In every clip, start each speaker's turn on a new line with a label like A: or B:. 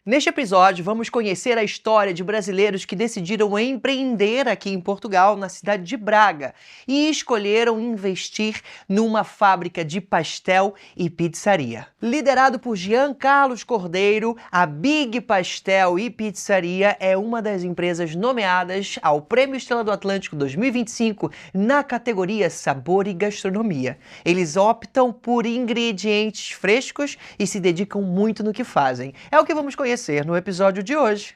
A: Neste episódio, vamos conhecer a história de brasileiros que decidiram empreender aqui em Portugal, na cidade de Braga, e escolheram investir numa fábrica de pastel e pizzaria. Liderado por Jean Carlos Cordeiro, a Big Pastel e Pizzaria é uma das empresas nomeadas ao Prêmio Estrela do Atlântico 2025 na categoria Sabor e Gastronomia. Eles optam por ingredientes frescos e se dedicam muito no que fazem. É o que vamos conhecer no episódio de hoje.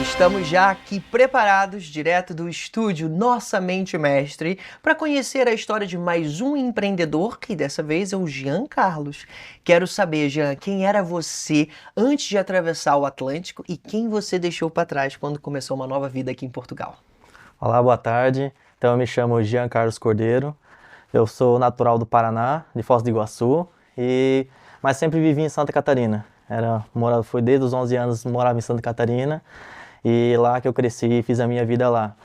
A: Estamos já aqui preparados, direto do estúdio Nossa Mente Mestre, para conhecer a história de mais um empreendedor, que dessa vez é o Jean Carlos. Quero saber, Jean, quem era você antes de atravessar o Atlântico e quem você deixou para trás quando começou uma nova vida aqui em Portugal?
B: Olá, boa tarde. Então eu me chamo Jean Carlos Cordeiro. Eu sou natural do Paraná, de Foz do Iguaçu, mas sempre vivi em Santa Catarina. Foi desde os 11 anos morava em Santa Catarina. E lá que eu cresci e fiz a minha vida lá.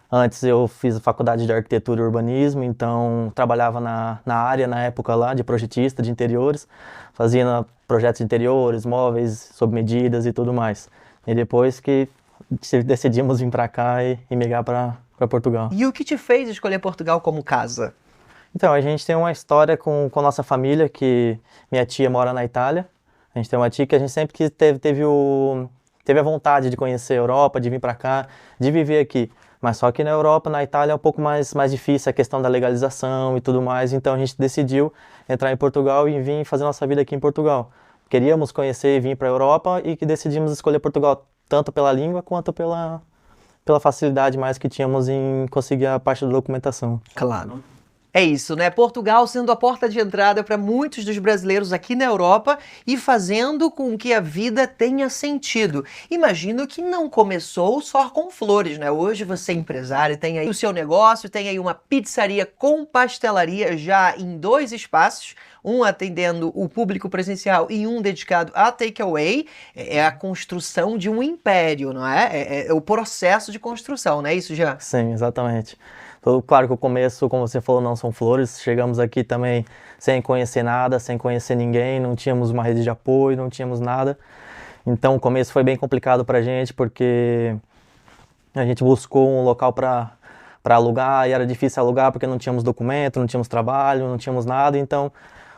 B: Antes eu fiz a faculdade de arquitetura e urbanismo, então trabalhava na área na época lá de projetista de interiores, fazia projetos de interiores, móveis, sob medidas e tudo mais. E depois que decidimos vir para cá e migrar para Portugal.
A: E o que te fez escolher Portugal como casa?
B: Então, a gente tem uma história com a nossa família, que minha tia mora na Itália. A gente tem uma tia que a gente sempre teve a vontade de conhecer a Europa, de vir para cá, de viver aqui. Mas só que na Europa, na Itália, é um pouco mais difícil a questão da legalização e tudo mais. Então a gente decidiu entrar em Portugal e vir fazer nossa vida aqui em Portugal. Queríamos conhecer e vir para a Europa e que decidimos escolher Portugal tanto pela língua quanto pela facilidade mais que tínhamos em conseguir a parte da documentação.
A: Claro. É isso, né? Portugal sendo a porta de entrada para muitos dos brasileiros aqui na Europa e fazendo com que a vida tenha sentido. Imagino que não começou só com flores, né? Hoje você é empresário, tem aí o seu negócio, tem aí uma pizzaria com pastelaria já em 2 espaços, um atendendo o público presencial e um dedicado a takeaway. É a construção de um império, não é? É o processo de construção, não é isso, Jean?
B: Sim, exatamente. Claro que o começo, como você falou, não são flores. Chegamos aqui também sem conhecer nada, sem conhecer ninguém, não tínhamos uma rede de apoio, não tínhamos nada. Então o começo foi bem complicado para a gente, porque a gente buscou um local para alugar e era difícil alugar porque não tínhamos documento, não tínhamos trabalho, não tínhamos nada. Então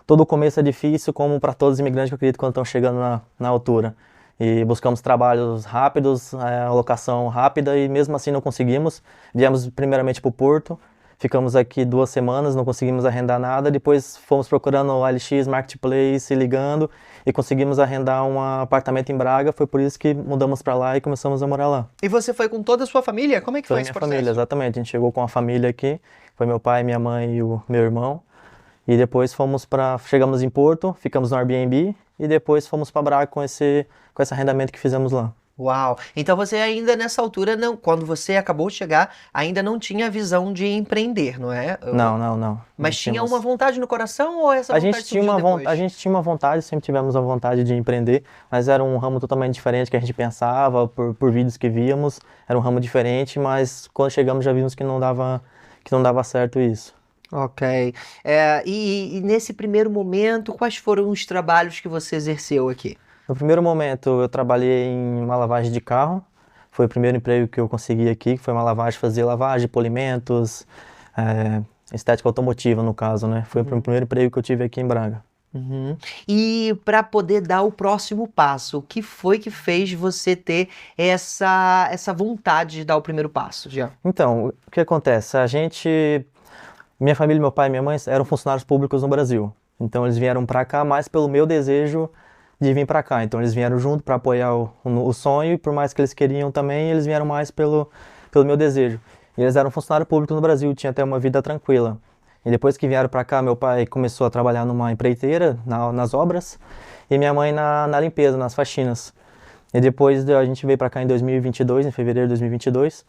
B: todo o começo é difícil, como para todos os imigrantes que eu acredito quando estão chegando na altura. E buscamos trabalhos rápidos, alocação rápida e mesmo assim não conseguimos. Viemos primeiramente para o Porto, ficamos aqui 2 semanas, não conseguimos arrendar nada. Depois fomos procurando o LX, Marketplace, ligando e conseguimos arrendar um apartamento em Braga. Foi por isso que mudamos para lá e começamos a morar lá.
A: E você foi com toda a sua família? Como é que foi esse processo?
B: Família, exatamente. A gente chegou com a família aqui, foi meu pai, minha mãe e o meu irmão. E depois chegamos em Porto, ficamos no Airbnb e depois fomos para Braga com esse arrendamento que fizemos lá.
A: Uau! Então você ainda nessa altura, quando você acabou de chegar, ainda não tinha a visão de empreender, não é?
B: Não.
A: Mas tinha uma vontade no coração ou essa vontade surgiu depois?
B: A gente tinha uma vontade, sempre tivemos a vontade de empreender, mas era um ramo totalmente diferente que a gente pensava, por vídeos que víamos, era um ramo diferente, mas quando chegamos já vimos que não dava certo isso.
A: Ok. E nesse primeiro momento, quais foram os trabalhos que você exerceu aqui?
B: No primeiro momento, eu trabalhei em uma lavagem de carro. Foi o primeiro emprego que eu consegui aqui, que foi uma lavagem, fazer lavagem, polimentos, estética automotiva, no caso, né? Foi o primeiro emprego que eu tive aqui em Braga.
A: Uhum. E para poder dar o próximo passo, o que foi que fez você ter essa vontade de dar o primeiro passo, Jean?
B: Então, o que acontece? Minha família, meu pai e minha mãe eram funcionários públicos no Brasil. Então eles vieram para cá mais pelo meu desejo de vir para cá. Então eles vieram junto para apoiar o sonho e por mais que eles queriam também, eles vieram mais pelo meu desejo. E eles eram funcionários públicos no Brasil, tinham até uma vida tranquila. E depois que vieram para cá, meu pai começou a trabalhar numa empreiteira, nas obras, e minha mãe na limpeza, nas faxinas. E depois a gente veio para cá em 2022, em fevereiro de 2022.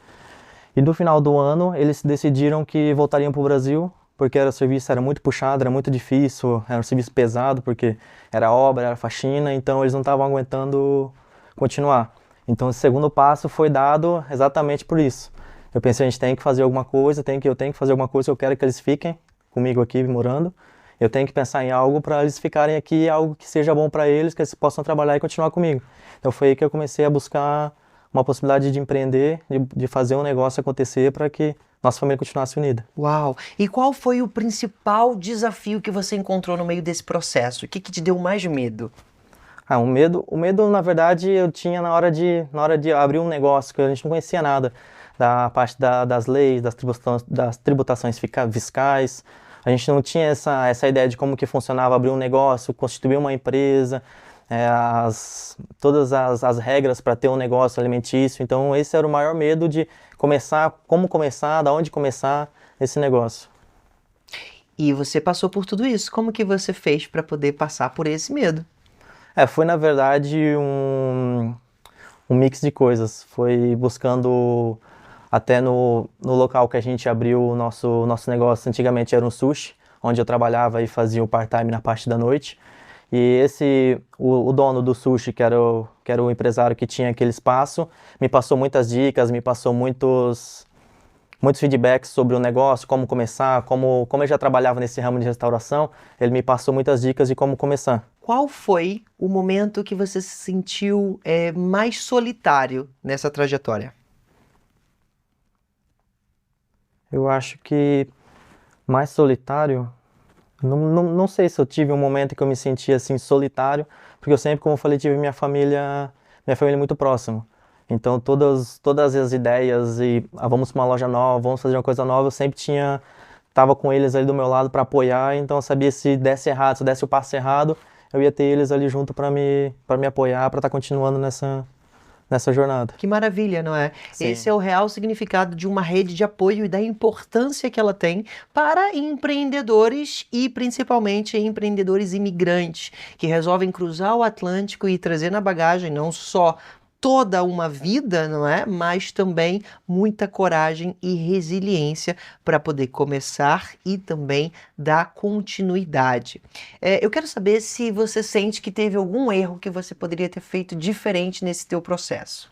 B: E no final do ano, eles decidiram que voltariam para o Brasil, porque o serviço era muito puxado, era muito difícil, era um serviço pesado, porque era obra, era faxina, então eles não estavam aguentando continuar. Então, esse segundo passo foi dado exatamente por isso. Eu pensei, a gente tem que fazer alguma coisa, eu tenho que fazer alguma coisa, eu quero que eles fiquem comigo aqui morando. Eu tenho que pensar em algo para eles ficarem aqui, algo que seja bom para eles, que eles possam trabalhar e continuar comigo. Então foi aí que eu comecei a buscar uma possibilidade de empreender, de fazer um negócio acontecer para que nossa família continuasse unida.
A: Uau! E qual foi o principal desafio que você encontrou no meio desse processo? O que te deu mais medo?
B: O medo, na verdade, eu tinha na hora de abrir um negócio, que a gente não conhecia nada da parte das leis, das tributações fiscais. A gente não tinha essa ideia de como que funcionava abrir um negócio, constituir uma empresa, todas as regras para ter um negócio alimentício. Então, esse era o maior medo de começar, como começar, da onde começar esse negócio.
A: E você passou por tudo isso. Como que você fez para poder passar por esse medo?
B: Foi na verdade um mix de coisas. Foi buscando até no local que a gente abriu o nosso negócio. Antigamente era um sushi, onde eu trabalhava e fazia o part-time na parte da noite. E o dono do sushi, que era o empresário que tinha aquele espaço, me passou muitas dicas, me passou muitos feedbacks sobre o negócio, como começar, como eu já trabalhava nesse ramo de restauração, ele me passou muitas dicas de como começar.
A: Qual foi o momento que você se sentiu mais solitário nessa trajetória?
B: Eu acho que mais solitário, não sei se eu tive um momento que eu me senti assim solitário, porque eu sempre, como eu falei, tive minha família muito próxima. Então todas as ideias vamos para uma loja nova, vamos fazer uma coisa nova, eu sempre tava com eles ali do meu lado para apoiar, então eu sabia se desse errado, se desse o passo errado, eu ia ter eles ali junto para me apoiar, para estar continuando nessa jornada.
A: Que maravilha, não é?
B: Sim.
A: Esse é o real significado de uma rede de apoio e da importância que ela tem para empreendedores e principalmente empreendedores imigrantes que resolvem cruzar o Atlântico e trazer na bagagem não só toda uma vida, não é? Mas também muita coragem e resiliência para poder começar e também dar continuidade. Eu quero saber se você sente que teve algum erro que você poderia ter feito diferente nesse teu processo.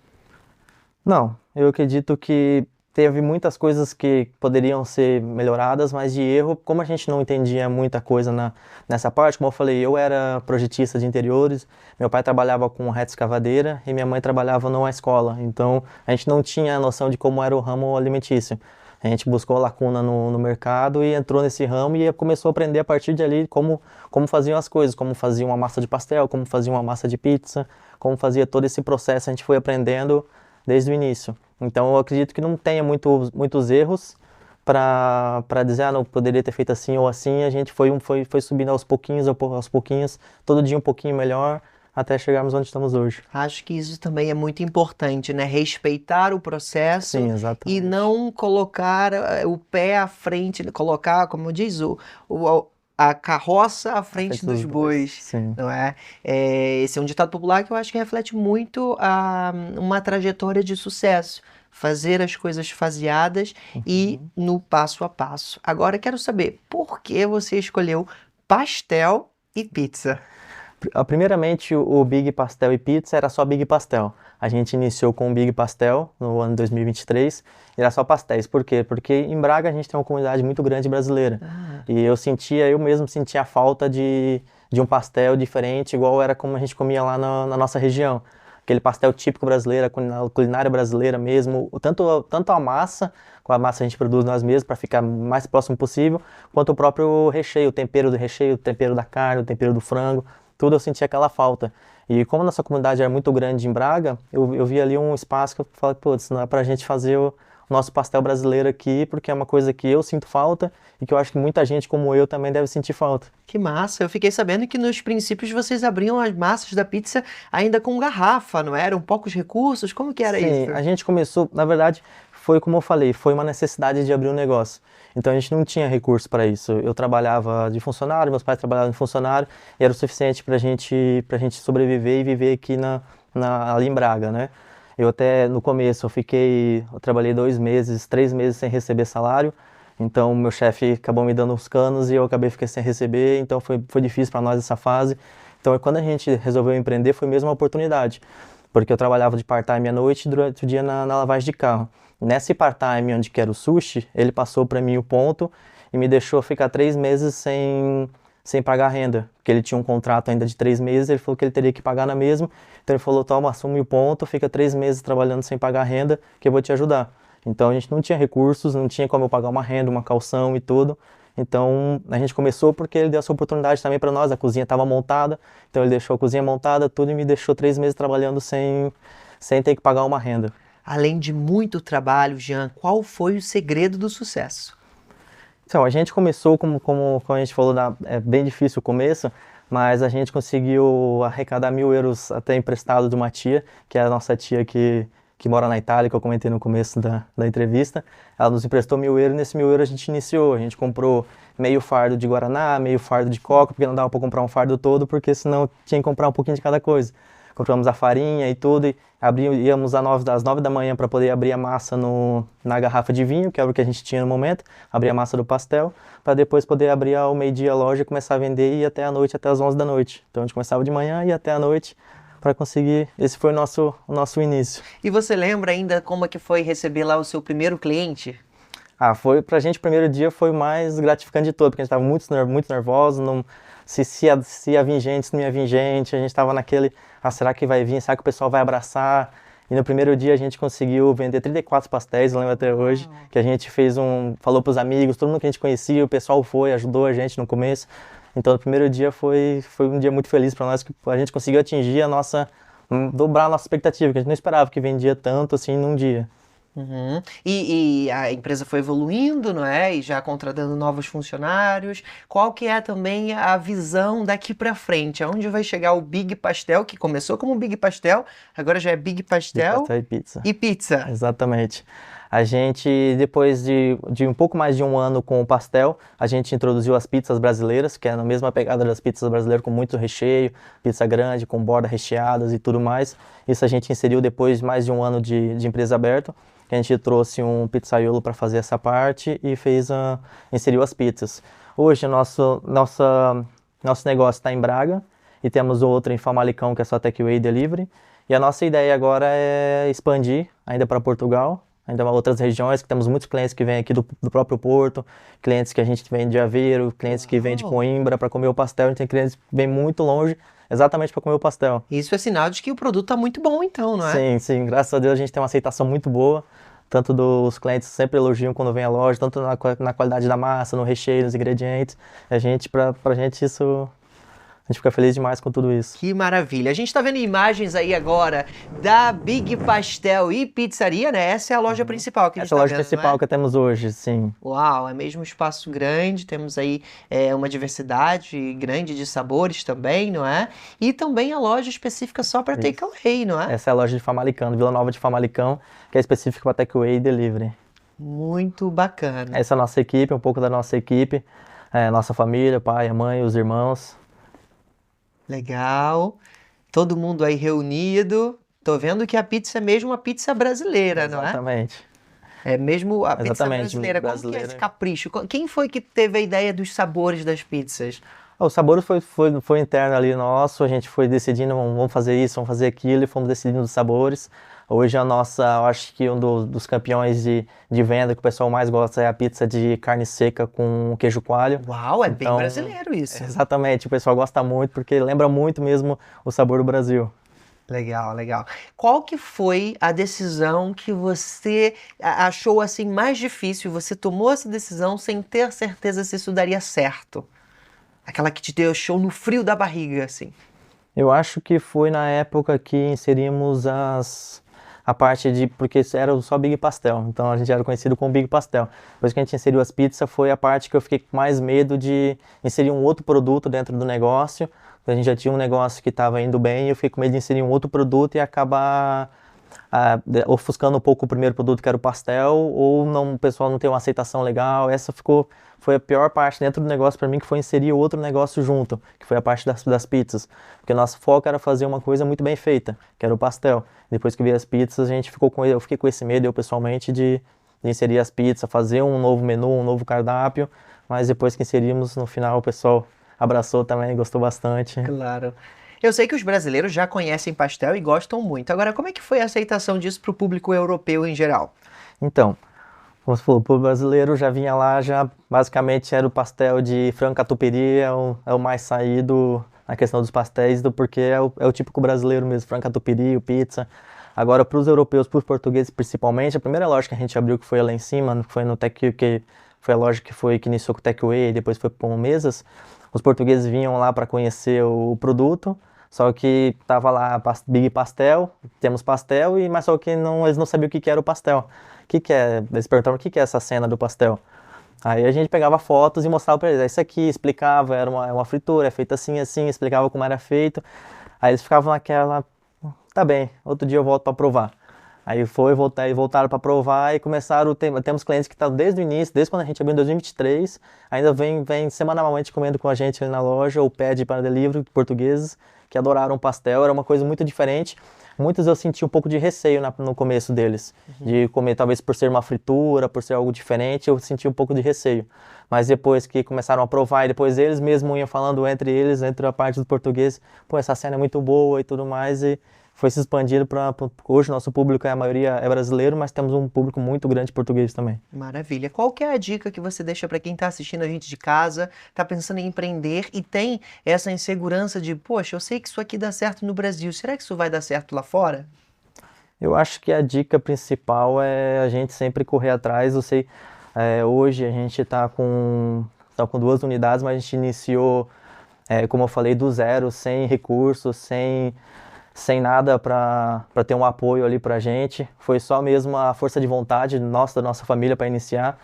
B: Não, eu acredito que teve muitas coisas que poderiam ser melhoradas, mas de erro, como a gente não entendia muita coisa nessa parte, como eu falei, eu era projetista de interiores, meu pai trabalhava com retroescavadeira e minha mãe trabalhava numa escola, então a gente não tinha noção de como era o ramo alimentício. A gente buscou lacuna no mercado e entrou nesse ramo e começou a aprender a partir de ali como faziam as coisas, como fazia uma massa de pastel, como fazia uma massa de pizza, como fazia todo esse processo, a gente foi aprendendo desde o início. Então eu acredito que não tenha muitos erros para dizer, não, poderia ter feito assim ou assim. A gente foi subindo aos pouquinhos, todo dia um pouquinho melhor, até chegarmos onde estamos hoje.
A: Acho que isso também é muito importante, né? Respeitar o processo.
B: Sim, exatamente.
A: E não colocar o pé à frente, colocar, como diz, a carroça à frente dos bois,
B: Sim.
A: não é? Esse é um ditado popular que eu acho que reflete muito uma trajetória de sucesso. Fazer as coisas faseadas e no passo a passo. Agora, quero saber, por que você escolheu pastel e pizza?
B: Primeiramente, o Big Pastel e Pizza era só Big Pastel. A gente iniciou com o Big Pastel no ano 2023 e era só pastéis. Por quê? Porque em Braga a gente tem uma comunidade muito grande brasileira. E eu mesmo sentia a falta de um pastel diferente, igual era como a gente comia lá na nossa região. Aquele pastel típico brasileiro, a culinária brasileira mesmo, tanto a massa, com a massa a gente produz nós mesmos para ficar mais próximo possível, quanto o próprio recheio, o tempero do recheio, o tempero da carne, o tempero do frango, tudo eu sentia aquela falta. E como nossa comunidade era muito grande em Braga, eu vi ali um espaço que eu falei, putz, não é pra gente fazer o nosso pastel brasileiro aqui, porque é uma coisa que eu sinto falta e que eu acho que muita gente como eu também deve sentir falta.
A: Que massa! Eu fiquei sabendo que nos princípios vocês abriam as massas da pizza ainda com garrafa, não é? Eram poucos recursos? Como que era isso?
B: Sim, a gente começou, na verdade, foi como eu falei, foi uma necessidade de abrir um negócio. Então a gente não tinha recurso para isso. Eu trabalhava de funcionário, meus pais trabalhavam de funcionário, e era o suficiente para a gente sobreviver e viver aqui ali em Braga, né? Eu até, no começo, eu trabalhei 2 meses, 3 meses sem receber salário, então meu chefe acabou me dando uns canos e eu acabei ficando sem receber, então foi difícil para nós essa fase. Então quando a gente resolveu empreender foi mesmo uma oportunidade. porque eu trabalhava de part-time à noite e durante o dia na lavagem de carro. Nesse part-time, onde que era o sushi, ele passou para mim o ponto e me deixou ficar 3 meses sem pagar renda, porque ele tinha um contrato ainda de 3 meses, ele falou que ele teria que pagar na mesma, então ele falou, toma, assume o ponto, fica 3 meses trabalhando sem pagar renda, que eu vou te ajudar. Então a gente não tinha recursos, não tinha como eu pagar uma renda, uma calção e tudo, então a gente começou porque ele deu essa oportunidade também para nós, a cozinha estava montada, então ele deixou a cozinha montada, tudo, e me deixou 3 meses trabalhando sem ter que pagar uma renda.
A: Além de muito trabalho, Jean, qual foi o segredo do sucesso?
B: Então, a gente começou, como a gente falou, é bem difícil o começo, mas a gente conseguiu arrecadar 1.000 euros até emprestado de uma tia, que é a nossa tia que mora na Itália, que eu comentei no começo da entrevista. Ela nos emprestou 1.000 euros, e nesse 1.000 euros a gente iniciou. A gente comprou meio fardo de Guaraná, meio fardo de Coca, porque não dava para comprar um fardo todo, porque senão tinha que comprar um pouquinho de cada coisa. Compramos a farinha e tudo, e íamos às 9 da manhã para poder abrir a massa na garrafa de vinho, que era o que a gente tinha no momento, abrir a massa do pastel, para depois poder abrir ao meio-dia a loja, começar a vender e ir até a noite, até as 11 da noite. Então a gente começava de manhã e ia até a noite para conseguir, esse foi o nosso início.
A: E você lembra ainda como é que foi receber lá o seu primeiro cliente?
B: Pra gente o primeiro dia foi o mais gratificante de todo, porque a gente estava muito nervoso, se ia vir gente, se não ia vir gente, a gente estava naquele, será que vai vir, será que o pessoal vai abraçar? E no primeiro dia a gente conseguiu vender 34 pastéis, eu lembro até hoje, que a gente falou pros amigos, todo mundo que a gente conhecia, o pessoal ajudou a gente no começo. Então no primeiro dia foi um dia muito feliz para nós, que a gente conseguiu atingir dobrar a nossa expectativa, que a gente não esperava que vendia tanto assim num dia.
A: Uhum. E a empresa foi evoluindo, não é? E já contratando novos funcionários. Qual que é também a visão daqui para frente? Aonde vai chegar o Big Pastel, que começou como Big Pastel, agora já é Big Pastel,
B: Pastel e pizza.
A: E pizza.
B: Exatamente. A gente, depois de um pouco mais de um ano com o pastel, a gente introduziu as pizzas brasileiras, que é na mesma pegada das pizzas brasileiras, com muito recheio, pizza grande, com borda recheadas e tudo mais. Isso a gente inseriu depois de mais de um ano de empresa aberta, que a gente trouxe um pizzaiolo para fazer essa parte e inseriu as pizzas. Hoje, nosso negócio está em Braga e temos outro em Famalicão, que é só takeaway delivery. E a nossa ideia agora é expandir ainda para Portugal, ainda para outras regiões, que temos muitos clientes que vêm aqui do próprio Porto, clientes que a gente vem de Aveiro, clientes que vêm de Coimbra para comer o pastel, a gente tem clientes que vêm muito longe exatamente para comer o pastel.
A: Isso é sinal de que o produto está muito bom então, não é?
B: Sim, sim, graças a Deus a gente tem uma aceitação muito boa, tanto dos clientes sempre elogiam quando vem à loja, tanto na qualidade da massa, no recheio, nos ingredientes. Pra gente isso, a gente fica feliz demais com tudo isso.
A: Que maravilha. A gente está vendo imagens aí agora da Big Pastel e Pizzaria, né? Essa é a loja principal que a gente
B: Essa é a loja
A: vendo,
B: principal que temos hoje, sim.
A: Uau, é mesmo um espaço grande, temos aí uma diversidade grande de sabores também, não é? E também a loja específica só para takeaway, não é?
B: Essa é a loja de Famalicão, Vila Nova de Famalicão, que é específica para takeaway e delivery.
A: Muito bacana.
B: Essa é a nossa equipe, um pouco da nossa equipe, nossa família, o pai, a mãe, os irmãos.
A: Legal. Todo mundo aí reunido. Tô vendo que a pizza é mesmo uma pizza brasileira, não é?
B: Exatamente.
A: É mesmo a pizza
B: Exatamente,
A: brasileira. Como que é
B: brasileira.
A: esse capricho? Quem foi que teve a ideia dos sabores das pizzas?
B: O sabor foi interno ali nosso, a gente foi decidindo, vamos fazer isso, vamos fazer aquilo, e fomos decidindo os sabores. Hoje eu acho que um dos campeões de venda que o pessoal mais gosta é a pizza de carne seca com queijo coalho.
A: Uau, é bem
B: Então,
A: brasileiro isso.
B: Exatamente, o pessoal gosta muito porque lembra muito mesmo o sabor do Brasil.
A: Legal, legal. Qual que foi a decisão que você achou assim mais difícil? Você tomou essa decisão sem ter certeza se isso daria certo? Aquela que te deixou no frio da barriga, assim.
B: Eu acho que foi na época que inserimos a parte porque era só Big Pastel, então a gente era conhecido como Big Pastel. Depois que a gente inseriu as pizzas, foi a parte que eu fiquei com mais medo de inserir um outro produto dentro do negócio. A gente já tinha um negócio que estava indo bem e eu fiquei com medo de inserir um outro produto e acabar ofuscando um pouco o primeiro produto, que era o pastel, ou o pessoal não ter uma aceitação legal. Foi a pior parte dentro do negócio para mim, que foi inserir outro negócio junto, que foi a parte das pizzas. Porque nosso foco era fazer uma coisa muito bem feita, que era o pastel. Depois que veio as pizzas, eu fiquei com esse medo, eu pessoalmente, de inserir as pizzas, fazer um novo menu, um novo cardápio, mas depois que inserimos, no final o pessoal abraçou também, gostou bastante.
A: Claro. Eu sei que os brasileiros já conhecem pastel e gostam muito. Agora, como é que foi a aceitação disso para o público europeu em geral?
B: Então, como você falou, o brasileiro já vinha lá, já basicamente era o pastel de frango catupiry, é o mais saído na questão dos pastéis, porque é o típico brasileiro mesmo, frango catupiry, o pizza. Agora, para os europeus, para os portugueses principalmente, a primeira loja que a gente abriu, que foi lá em cima, foi no Tech, que foi a loja que iniciou com o Techway e depois foi para o Mesas. Os portugueses vinham lá para conhecer o produto, só que tava lá Big Pastel, temos pastel, mas só que eles não sabiam o que era o pastel. Que é? Eles perguntavam o que é essa cena do pastel. Aí a gente pegava fotos e mostrava para eles. Isso aqui explicava, era uma fritura, é feita assim, assim, explicava como era feito. Aí eles ficavam naquela, tá bem, outro dia eu volto para provar. Aí voltaram para provar e começaram, temos clientes que estão desde o início, desde quando a gente abriu em 2023, ainda vem semanalmente comendo com a gente ali na loja, ou pede para delivery, portugueses, que adoraram o pastel, era uma coisa muito diferente. Muitos eu senti um pouco de receio no começo deles, de comer, talvez por ser uma fritura, por ser algo diferente, eu senti um pouco de receio. Mas depois que começaram a provar, e depois eles mesmos iam falando entre eles, entre a parte do português, pô, essa cena é muito boa e tudo mais, e foi se expandindo para... Hoje nosso público, a maioria é brasileiro, mas temos um público muito grande português também.
A: Maravilha. Qual que é a dica que você deixa para quem está assistindo a gente de casa, está pensando em empreender e tem essa insegurança de, poxa, eu sei que isso aqui dá certo no Brasil, será que isso vai dar certo lá fora?
B: Eu acho que a dica principal é a gente sempre correr atrás. Eu sei, hoje a gente está com 2 unidades, mas a gente iniciou, como eu falei, do zero, sem recursos, sem nada para ter um apoio ali pra gente. Foi só mesmo a força de vontade da nossa família para iniciar.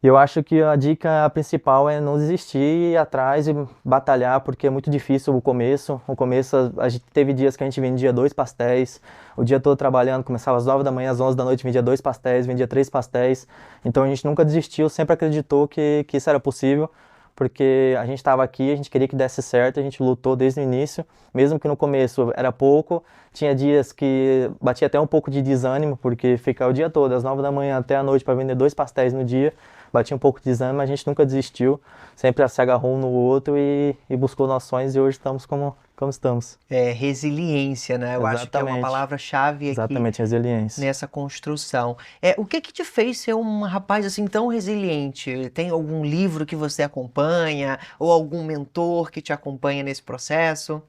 B: E eu acho que a dica principal é não desistir, ir atrás e batalhar, porque é muito difícil o começo. O começo, a gente teve dias que a gente vendia 2 pastéis, o dia todo trabalhando, começava às 9 da manhã, às 11 da noite, vendia 2 pastéis, vendia 3 pastéis. Então a gente nunca desistiu, sempre acreditou que isso era possível, porque a gente estava aqui, a gente queria que desse certo, a gente lutou desde o início, mesmo que no começo era pouco, tinha dias que batia até um pouco de desânimo, porque ficar o dia todo, às 9 da manhã até a noite, para vender 2 pastéis no dia, batia um pouco de desânimo, mas a gente nunca desistiu, sempre se agarrou um no outro e buscou nossos sonhos, e hoje estamos como estamos.
A: É resiliência, né? Eu acho que é uma palavra-chave aqui.
B: Exatamente, resiliência.
A: Nessa construção. O que te fez ser um rapaz assim tão resiliente? Tem algum livro que você acompanha ou algum mentor que te acompanha nesse processo?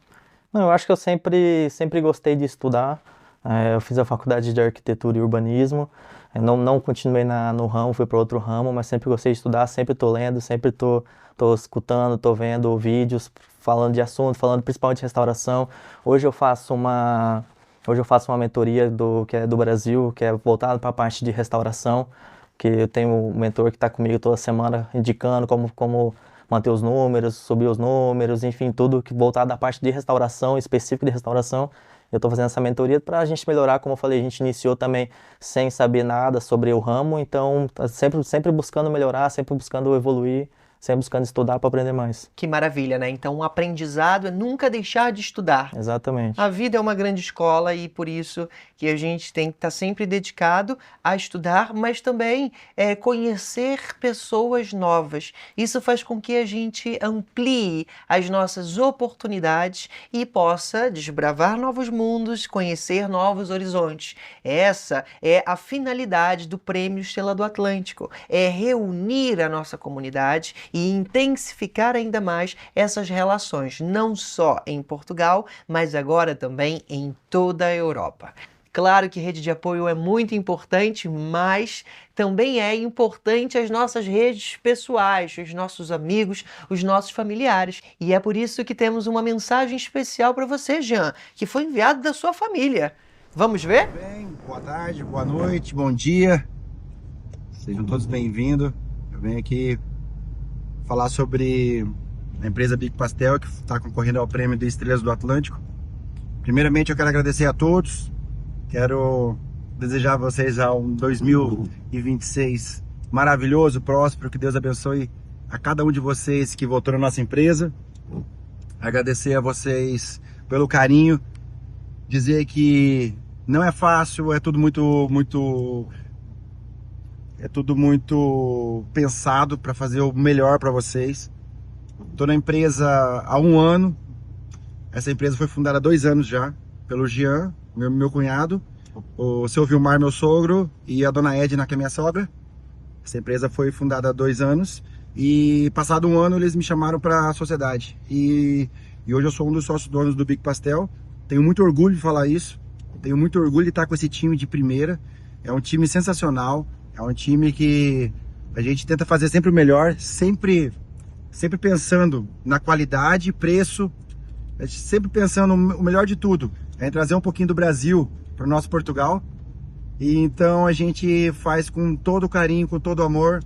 B: Não, eu acho que eu sempre gostei de estudar. Eu fiz a faculdade de arquitetura e urbanismo. Eu não continuei no ramo, fui para outro ramo, mas sempre gostei de estudar, sempre estou lendo, sempre estou escutando, estou vendo vídeos, falando de assunto, falando principalmente de restauração. Hoje eu faço uma mentoria que é do Brasil, que é voltada para a parte de restauração, que eu tenho um mentor que está comigo toda semana indicando como manter os números, subir os números, enfim, tudo voltado à parte de restauração, específico de restauração. Eu estou fazendo essa mentoria para a gente melhorar, como eu falei, a gente iniciou também sem saber nada sobre o ramo, então sempre buscando melhorar, sempre buscando evoluir, sempre buscando estudar para aprender mais.
A: Que maravilha, né? Então, o aprendizado é nunca deixar de estudar.
B: Exatamente.
A: A vida é uma grande escola e por isso que a gente tem que estar sempre dedicado a estudar, mas também conhecer pessoas novas. Isso faz com que a gente amplie as nossas oportunidades e possa desbravar novos mundos, conhecer novos horizontes. Essa é a finalidade do Prêmio Estrela do Atlântico, é reunir a nossa comunidade e intensificar ainda mais essas relações, não só em Portugal, mas agora também em toda a Europa. Claro que rede de apoio é muito importante, mas também é importante as nossas redes pessoais, os nossos amigos, os nossos familiares. E é por isso que temos uma mensagem especial para você, Jean, que foi enviada da sua família. Vamos ver?
C: Bem, boa tarde, boa noite, bom dia. Sejam todos bem-vindos. Eu venho aqui falar sobre a empresa Big Pastel, que está concorrendo ao prêmio de Estrelas do Atlântico. Primeiramente, eu quero agradecer a todos. Quero desejar a vocês um 2026 maravilhoso, próspero. Que Deus abençoe a cada um de vocês que votou na nossa empresa. Agradecer a vocês pelo carinho. Dizer que não é fácil, é tudo muito pensado para fazer o melhor para vocês. Estou na empresa há 1 ano. Essa empresa foi fundada há 2 anos já, pelo Jean, meu cunhado, o seu Vilmar, meu sogro, e a dona Edna, que é minha sogra. Essa empresa foi fundada há 2 anos e passado 1 ano eles me chamaram para a sociedade. E hoje eu sou um dos sócios donos do Big Pastel. Tenho muito orgulho de falar isso, tenho muito orgulho de estar com esse time de primeira. É um time sensacional, é um time que a gente tenta fazer sempre o melhor, sempre pensando na qualidade, preço, sempre pensando o melhor de tudo, é trazer um pouquinho do Brasil para o nosso Portugal. E então a gente faz com todo carinho, com todo amor.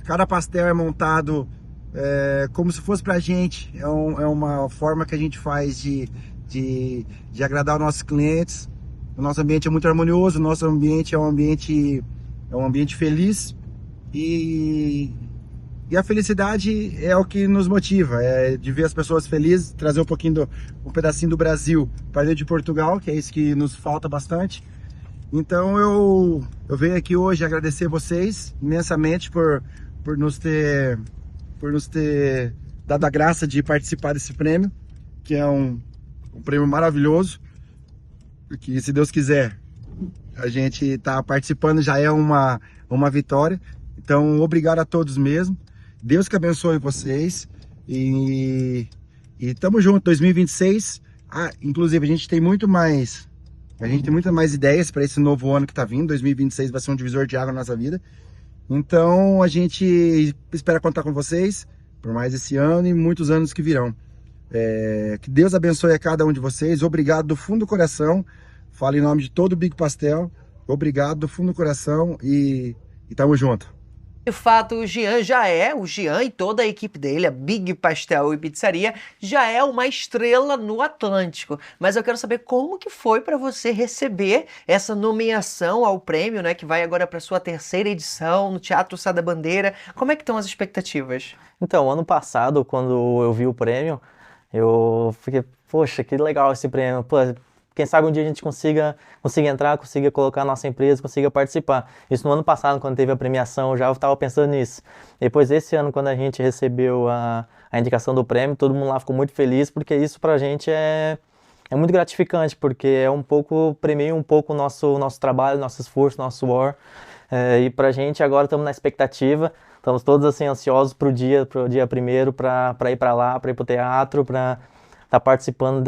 C: Cada pastel é montado como se fosse pra gente. É uma forma que a gente faz de agradar os nossos clientes. O nosso ambiente é muito harmonioso, o nosso ambiente é um ambiente feliz. E a felicidade é o que nos motiva, é de ver as pessoas felizes, trazer um pedacinho do Brasil para dentro de Portugal, que é isso que nos falta bastante. Então eu venho aqui hoje agradecer vocês imensamente por nos ter dado a graça de participar desse prêmio, que é um prêmio maravilhoso, que se Deus quiser a gente está participando já é uma vitória. Então obrigado a todos mesmo, Deus que abençoe vocês e tamo junto. 2026, inclusive a gente tem muitas mais ideias para esse novo ano que está vindo. 2026 vai ser um divisor de água na nossa vida. Então a gente espera contar com vocês por mais esse ano e muitos anos que virão. Que Deus abençoe a cada um de vocês. Obrigado do fundo do coração. Falo em nome de todo o Big Pastel. Obrigado do fundo do coração e tamo junto.
A: De fato, o Jean e toda a equipe dele, a Big Pastel e Pizzaria, já é uma estrela no Atlântico. Mas eu quero saber como que foi para você receber essa nomeação ao prêmio, né, que vai agora para sua 3ª edição no Teatro Sá da Bandeira. Como é que estão as expectativas?
B: Então, ano passado, quando eu vi o prêmio, eu fiquei, poxa, que legal esse prêmio. Pô, quem sabe um dia a gente consiga entrar, consiga colocar a nossa empresa, consiga participar. Isso no ano passado, quando teve a premiação, eu já estava pensando nisso. Depois, esse ano, quando a gente recebeu a indicação do prêmio, todo mundo lá ficou muito feliz, porque isso pra gente é muito gratificante, porque premia um pouco o nosso trabalho, nosso esforço, nosso suor. E pra gente, agora estamos na expectativa, estamos todos assim ansiosos pro dia 1º, para ir para lá, para ir pro teatro, para tá participando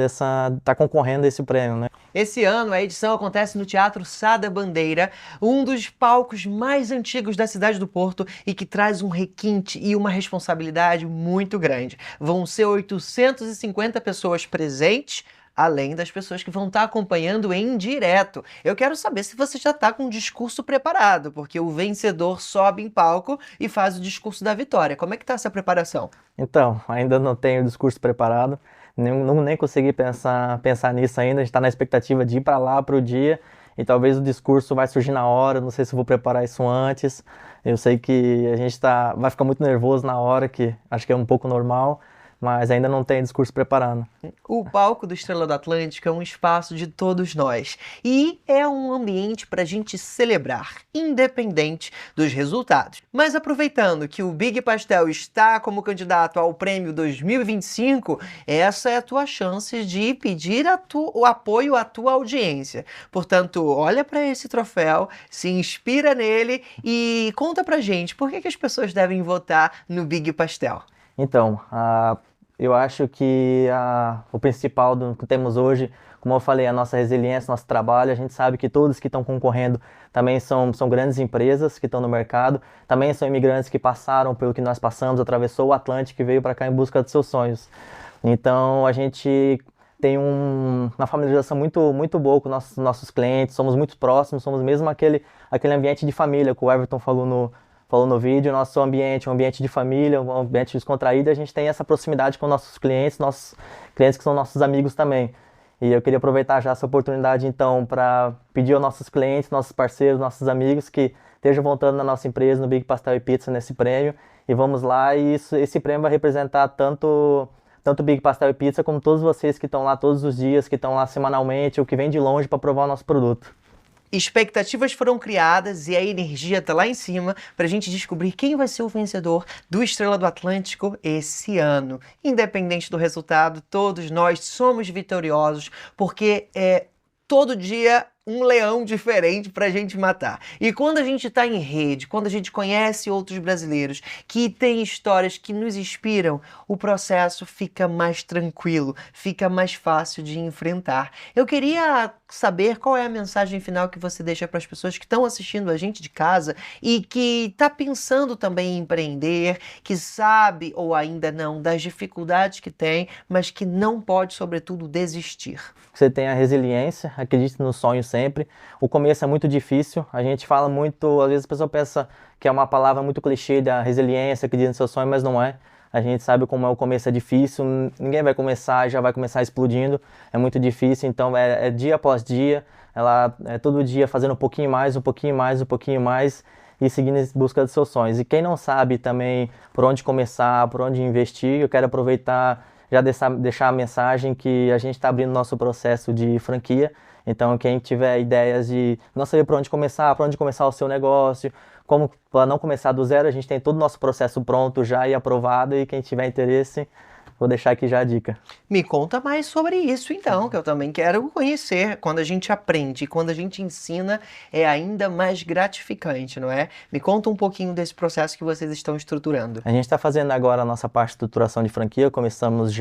B: tá concorrendo a esse prêmio, né?
A: Esse ano a edição acontece no Teatro Sá da Bandeira, um dos palcos mais antigos da cidade do Porto e que traz um requinte e uma responsabilidade muito grande. Vão ser 850 pessoas presentes, além das pessoas que vão estar acompanhando em direto. Eu quero saber se você já está com o discurso preparado, porque o vencedor sobe em palco e faz o discurso da vitória. Como é que está essa preparação?
B: Então, ainda não tenho o discurso preparado, nem consegui pensar nisso ainda. A gente está na expectativa de ir para lá para o dia e talvez o discurso vai surgir na hora. Não sei se eu vou preparar isso antes. Eu sei que a gente vai ficar muito nervoso na hora, que acho que é um pouco normal, mas ainda não tem discurso preparado.
A: O palco do Estrela do Atlântico é um espaço de todos nós e é um ambiente para a gente celebrar, independente dos resultados. Mas aproveitando que o Big Pastel está como candidato ao Prêmio 2025, essa é a tua chance de pedir o apoio à tua audiência. Portanto, olha para esse troféu, se inspira nele e conta pra gente por que as pessoas devem votar no Big Pastel.
B: Então, eu acho que o principal do que temos hoje, como eu falei, a nossa resiliência, nosso trabalho. A gente sabe que todos que estão concorrendo também são grandes empresas que estão no mercado, também são imigrantes que passaram pelo que nós passamos, atravessou o Atlântico e veio para cá em busca dos seus sonhos. Então, a gente tem uma familiarização muito boa com nossos clientes, somos muito próximos, somos mesmo aquele ambiente de família que o Everton falou no vídeo. Nosso ambiente é um ambiente de família, um ambiente descontraído, e a gente tem essa proximidade com nossos clientes que são nossos amigos também. E eu queria aproveitar já essa oportunidade, então, para pedir aos nossos clientes, nossos parceiros, nossos amigos que estejam voltando na nossa empresa, no Big Pastel e Pizza, nesse prêmio. E vamos lá, e esse prêmio vai representar tanto o Big Pastel e Pizza como todos vocês que estão lá todos os dias, que estão lá semanalmente ou que vêm de longe para provar o nosso produto.
A: expectativas foram criadas e a energia tá lá em cima pra gente descobrir quem vai ser o vencedor do Estrela do Atlântico esse ano. Independente do resultado, todos nós somos vitoriosos, porque todo dia um leão diferente pra gente matar. E quando a gente tá em rede, quando a gente conhece outros brasileiros que têm histórias que nos inspiram, o processo fica mais tranquilo, fica mais fácil de enfrentar. Eu queria saber qual é a mensagem final que você deixa para as pessoas que estão assistindo a gente de casa e que tá pensando também em empreender, que sabe ou ainda não das dificuldades que tem, mas que não pode, sobretudo, desistir.
B: Você tem a resiliência, acredite no sonho sempre. O começo é muito difícil, a gente fala muito, às vezes a pessoa pensa que é uma palavra muito clichê da resiliência, acredita no seu sonho, mas não é. A gente sabe como o começo é difícil, ninguém vai começar, já vai começar explodindo, é muito difícil, então é dia após dia, ela é todo dia fazendo um pouquinho mais, um pouquinho mais, um pouquinho mais e seguindo em busca dos seus sonhos. E quem não sabe também por onde começar, por onde investir, eu quero aproveitar, já deixar a mensagem que a gente está abrindo nosso processo de franquia. Então, quem tiver ideias de não saber por onde começar o seu negócio, como para não começar do zero, a gente tem todo o nosso processo pronto já e aprovado, e quem tiver interesse, vou deixar aqui já a dica.
A: Me conta mais sobre isso então, que eu também quero conhecer. Quando a gente aprende, quando a gente ensina, é ainda mais gratificante, não é? Me conta um pouquinho desse processo que vocês estão estruturando.
B: A gente está fazendo agora a nossa parte de estruturação de franquia, começamos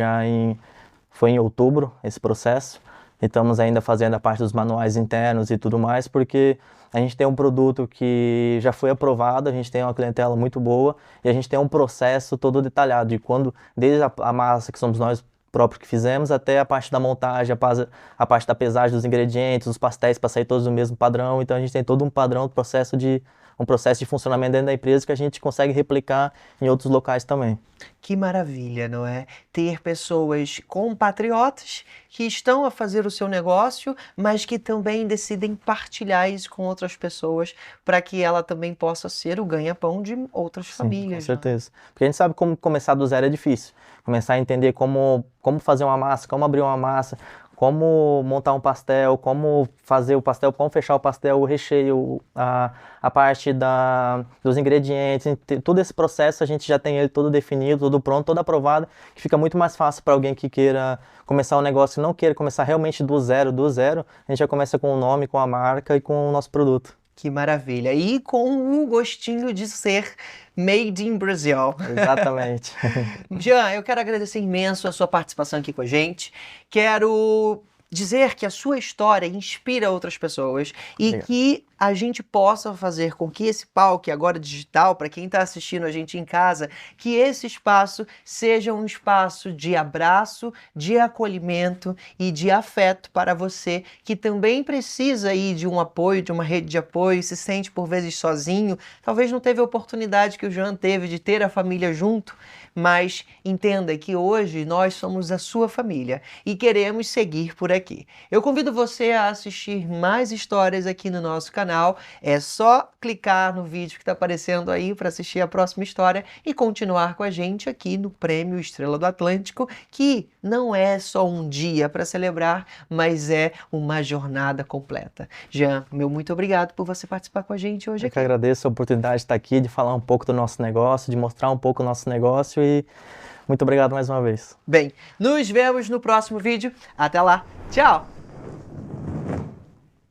B: foi em outubro esse processo. Estamos ainda fazendo a parte dos manuais internos e tudo mais, porque a gente tem um produto que já foi aprovado, a gente tem uma clientela muito boa e a gente tem um processo todo detalhado, desde a massa que somos nós próprios que fizemos, até a parte da montagem, a parte da pesagem dos ingredientes, os pastéis para sair todos do mesmo padrão. Então a gente tem todo um padrão, um processo de funcionamento dentro da empresa que a gente consegue replicar em outros locais também.
A: Que maravilha, não é? Ter pessoas compatriotas que estão a fazer o seu negócio, mas que também decidem partilhar isso com outras pessoas para que ela também possa ser o ganha-pão de outras famílias.
B: Com certeza. Porque a gente sabe como começar do zero é difícil. Começar a entender como fazer uma massa, como abrir uma massa, como montar um pastel, como fazer o pastel, como fechar o pastel, o recheio, a parte dos ingredientes, todo esse processo a gente já tem ele todo definido, todo pronto, todo aprovado, que fica muito mais fácil para alguém que queira começar um negócio e não queira começar realmente do zero, a gente já começa com o nome, com a marca e com o nosso produto.
A: Que maravilha! E com o gostinho de ser Made in Brazil.
B: Exatamente.
A: Jean, eu quero agradecer imenso a sua participação aqui com a gente. Quero dizer que a sua história inspira outras pessoas e
B: Obrigado.
A: que a gente possa fazer com que esse palco, agora digital, para quem está assistindo a gente em casa, que esse espaço seja um espaço de abraço, de acolhimento e de afeto para você, que também precisa aí de um apoio, de uma rede de apoio, se sente por vezes sozinho, talvez não teve a oportunidade que o Jean teve de ter a família junto, mas entenda que hoje nós somos a sua família e queremos seguir por aqui. Eu convido você a assistir mais histórias aqui no nosso canal. É só clicar no vídeo que está aparecendo aí para assistir a próxima história e continuar com a gente aqui no Prêmio Estrela do Atlântico, que não é só um dia para celebrar, mas é uma jornada completa. Jean, meu muito obrigado por você participar com a gente hoje
B: Eu
A: aqui.
B: que agradeço a oportunidade de estar aqui, de falar um pouco do nosso negócio, de mostrar um pouco o nosso negócio e muito obrigado mais uma vez.
A: Bem, nos vemos no próximo vídeo. Até lá. Tchau!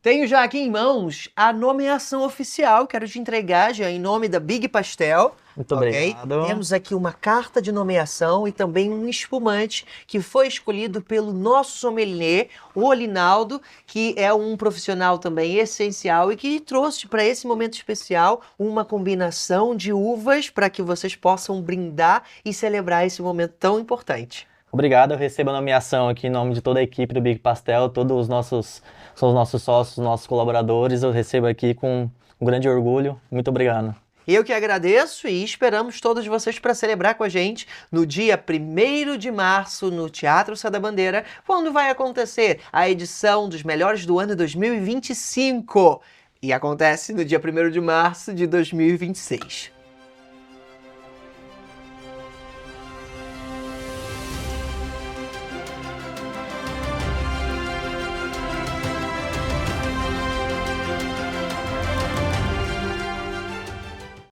A: Tenho já aqui em mãos a nomeação oficial. Quero te entregar já em nome da Big Pastel.
B: Muito
A: Ok?
B: obrigado.
A: Temos aqui uma carta de nomeação e também um espumante que foi escolhido pelo nosso sommelier, o Olinaldo, que é um profissional também essencial e que trouxe para esse momento especial uma combinação de uvas para que vocês possam brindar e celebrar esse momento tão importante.
B: Obrigado, eu recebo a nomeação aqui em nome de toda a equipe do Big Pastel, todos são os nossos sócios, os nossos colaboradores, eu recebo aqui com um grande orgulho. Muito obrigado.
A: Eu que agradeço e esperamos todos vocês para celebrar com a gente no dia 1º de março no Teatro Sá da Bandeira, quando vai acontecer a edição dos Melhores do Ano 2025. E acontece no dia 1º de março de 2026.